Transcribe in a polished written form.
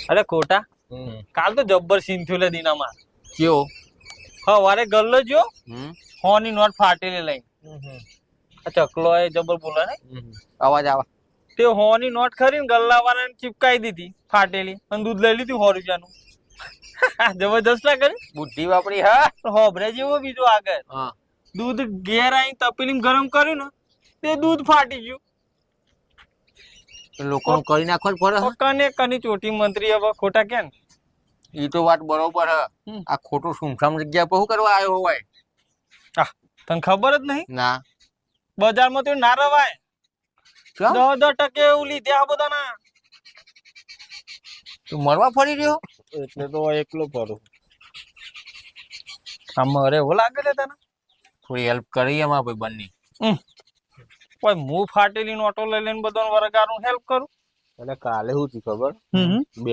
અરે ખોટા કાલ તો જબ્બર સીન થયો લે દીનામાં. કેવો? હવારે ગલ્લો જો હોની નોટ ફાટેલી લઈ આ ચકલો એ જબર બોલે ને અવાજ આવે. તે હોની નોટ ખરી ને ગલ્લા વાળાને ચીપકાઈ દીધી ફાટેલી અને દૂધ લઈ લીધું 100 રૂપિયાનું. જબરદસ્ત ના કરી બુદ્ધિ વાપરી. હા હોભરે જેવો બીજો આગળ હા. દૂધ ઘેર આઈ તપેલી ગરમ કર્યું ને તે દૂધ ફાટી ગયું. લોકો કરી નાખો જ પડે. કને કની ચોટી મંત્રી હવે ખોટા કેમ? એ તો વાત બરોબર હે. આ ખોટું સુમસામ જગ્યા પર શું કરવા આવ્યો હોય? તને ખબર જ નહીં? ના. બજારમાં તો ના રવાય. 10% એવું લીધે બધા ના. તું મરવા ફરી રહ્યો? એટલે તો એકલો પડું. આમ અરે એવો લાગે છે તને? થોડી હેલ્પ કરી એમાં ભાઈ બંને. કોઈ મું ફાટેલી નોટો લઈ લઈને બધાને વરગારું હેલ્પ કરું. એટલે કાલે શું થયું ખબર?